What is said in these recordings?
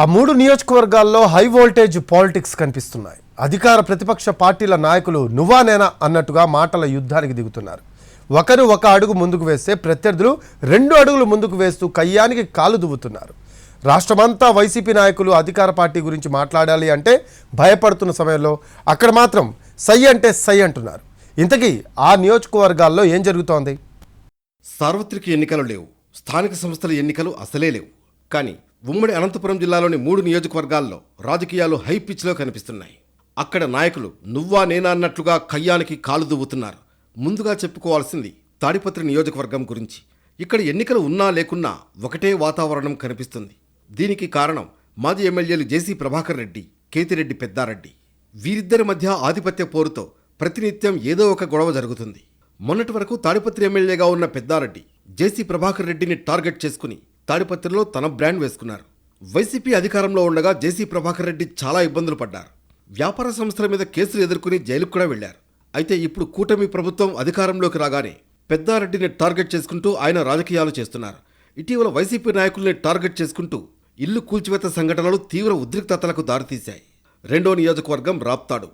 ఆ మూడు నియోజకవర్గాల్లో హై వోల్టేజ్ పాలిటిక్స్ కనిపిస్తున్నాయి. అధికార ప్రతిపక్ష పార్టీల నాయకులు నువ్వా నేనా అన్నట్టుగా మాటల యుద్ధానికి దిగుతున్నారు. ఒకరు ఒక అడుగు ముందుకు వేస్తే ప్రత్యర్థులు 2 అడుగులు ముందుకు వేస్తూ కయ్యానికి కాలు దువ్వుతున్నారు. రాష్ట్రమంతా వైసీపీ నాయకులు అధికార పార్టీ గురించి మాట్లాడాలి అంటే భయపడుతున్న సమయంలో అక్కడ మాత్రం సై అంటే సై అంటున్నారు. ఇంతకీ ఆ నియోజకవర్గాల్లో ఏం జరుగుతోంది? సార్వత్రిక ఎన్నికలు లేవు, స్థానిక సంస్థల ఎన్నికలు అసలే లేవు. కానీ ఉమ్మడి అనంతపురం జిల్లాలోని 3 నియోజకవర్గాల్లో రాజకీయాలు హై పిచ్లో కనిపిస్తున్నాయి. అక్కడ నాయకులు నువ్వా నేనా అన్నట్లుగా కయ్యానికి కాలు దువ్వుతున్నారు. ముందుగా చెప్పుకోవాల్సింది తాడిపత్రి నియోజకవర్గం గురించి. ఇక్కడ ఎన్నికలు ఉన్నా లేకున్నా ఒకటే వాతావరణం కనిపిస్తుంది. దీనికి కారణం మాజీ ఎమ్మెల్యేలు జేసీ ప్రభాకర్ రెడ్డి, కేతిరెడ్డి పెద్దారెడ్డి. వీరిద్దరి మధ్య ఆధిపత్య పోరుతో ప్రతినిత్యం ఏదో ఒక గొడవ జరుగుతుంది. మొన్నటి వరకు తాడిపత్రి ఎమ్మెల్యేగా ఉన్న పెద్దారెడ్డి జేసీ ప్రభాకర్ రెడ్డిని టార్గెట్ చేసుకుని తాడిపత్రిలో తన బ్రాండ్ వేసుకున్నారు. వైసీపీ అధికారంలో ఉండగా జేసీ ప్రభాకర్ రెడ్డి చాలా ఇబ్బందులు పడ్డారు. వ్యాపార సంస్థల మీద కేసులు ఎదుర్కొని జైలుకు కూడా వెళ్లారు. అయితే ఇప్పుడు కూటమి ప్రభుత్వం అధికారంలోకి రాగానే పెద్దారెడ్డిని టార్గెట్ చేసుకుంటూ ఆయన రాజకీయాలు చేస్తున్నారు. ఇటీవల వైసీపీ నాయకుల్ని టార్గెట్ చేసుకుంటూ ఇల్లు కూల్చివేత సంఘటనలు తీవ్ర ఉద్రిక్తతలకు దారితీశాయి. రెండో నియోజకవర్గం రాప్తాడు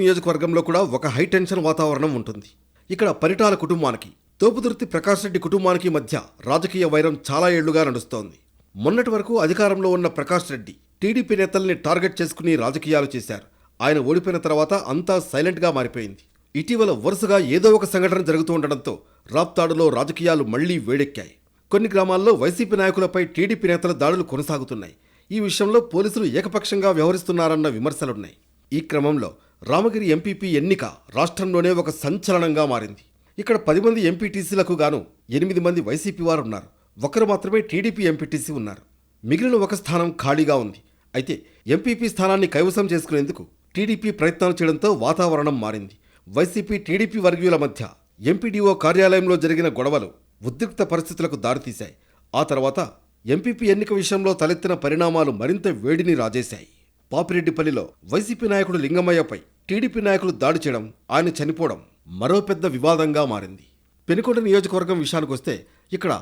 నియోజకవర్గంలో కూడా ఒక హై టెన్షన్ వాతావరణం ఉంటుంది. ఇక్కడ పరిటాల కుటుంబానికి, తోపుదుర్తి ప్రకాష్ రెడ్డి కుటుంబానికి మధ్య రాజకీయ వైరం చాలా ఏళ్లుగా నడుస్తోంది. మొన్నటి వరకు అధికారంలో ఉన్న ప్రకాష్ రెడ్డి టీడీపీ నేతల్ని టార్గెట్ చేసుకుని రాజకీయాలు చేశారు. ఆయన ఓడిపోయిన తర్వాత అంతా సైలెంట్గా మారిపోయింది. ఇటీవల వరుసగా ఏదో ఒక సంఘటన జరుగుతూ ఉండడంతో రాప్తాడులో రాజకీయాలు మళ్లీ వేడెక్కాయి. కొన్ని గ్రామాల్లో వైసీపీ నాయకులపై టీడీపీ నేతల దాడులు కొనసాగుతున్నాయి. ఈ విషయంలో పోలీసులు ఏకపక్షంగా వ్యవహరిస్తున్నారన్న విమర్శలున్నాయి. ఈ క్రమంలో రామగిరి ఎంపీపీ ఎన్నిక రాష్ట్రంలోనే ఒక సంచలనంగా మారింది. ఇక్కడ 10 మంది ఎంపీటీసీలకు గాను 8 మంది వైసీపీ వారు ఉన్నారు. ఒకరు మాత్రమే టీడీపీ ఎంపీటీసీ ఉన్నారు. మిగిలిన ఒక స్థానం ఖాళీగా ఉంది. అయితే ఎంపీపీ స్థానాన్ని కైవసం చేసుకునేందుకు టీడీపీ ప్రయత్నాలు చేయడంతో వాతావరణం మారింది. వైసీపీ టీడీపీ వర్గీయుల మధ్య ఎంపీడీఓ కార్యాలయంలో జరిగిన గొడవలు ఉద్రిక్త పరిస్థితులకు దారితీశాయి. ఆ తర్వాత ఎంపీపీ ఎన్నిక విషయంలో తలెత్తిన పరిణామాలు మరింత వేడిని రాజేశాయి. పాపిరెడ్డిపల్లిలో వైసీపీ నాయకుడు లింగమయ్యపై టీడీపీ నాయకులు దాడి చేయడం, ఆయన చనిపోవడం మరో పెద్ద వివాదంగా మారింది. పెనుకొండ నియోజకవర్గం విషయానికొస్తే ఇక్కడ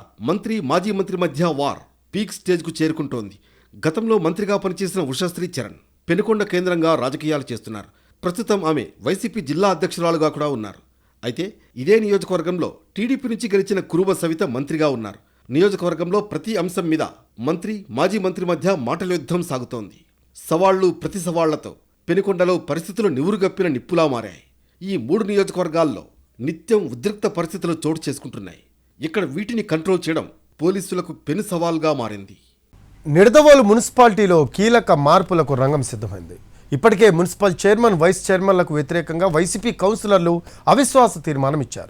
మాజీ మంత్రి మధ్య వార్ పీక్ స్టేజ్కు చేరుకుంటోంది. గతంలో మంత్రిగా పనిచేసిన ఉషశ్రీ చరణ్ పెనుకొండ కేంద్రంగా రాజకీయాలు చేస్తున్నారు. ప్రస్తుతం ఆమె వైసీపీ జిల్లా అధ్యక్షురాలుగా కూడా ఉన్నారు. అయితే ఇదే నియోజకవర్గంలో టీడీపీ నుంచి గెలిచిన కురుబ సవిత మంత్రిగా ఉన్నారు. నియోజకవర్గంలో ప్రతి అంశం మీద మాజీ మంత్రి మధ్య మాటల యుద్ధం సాగుతోంది. సవాళ్లు ప్రతి సవాళ్లతో పెనుకొండలో పరిస్థితులు నివురుగప్పిన నిప్పులా మారాయి. ఈ 3 నియోజకవర్గాల్లో నిత్యం ఉద్రిక్త పరిస్థితులు చోటు చేసుకుంటున్నాయి. ఇక్కడ వీటిని కంట్రోల్ చేయడం పోలీసులకు పెను సవాల్గా మారింది. నిడదవోలు మున్సిపాలిటీలో కీలక మార్పులకు రంగం సిద్ధమైంది. ఇప్పటికే మున్సిపల్ చైర్మన్, వైస్ చైర్మన్లకు వ్యతిరేకంగా వైసీపీ కౌన్సిలర్లు అవిశ్వాస తీర్మానం ఇచ్చారు.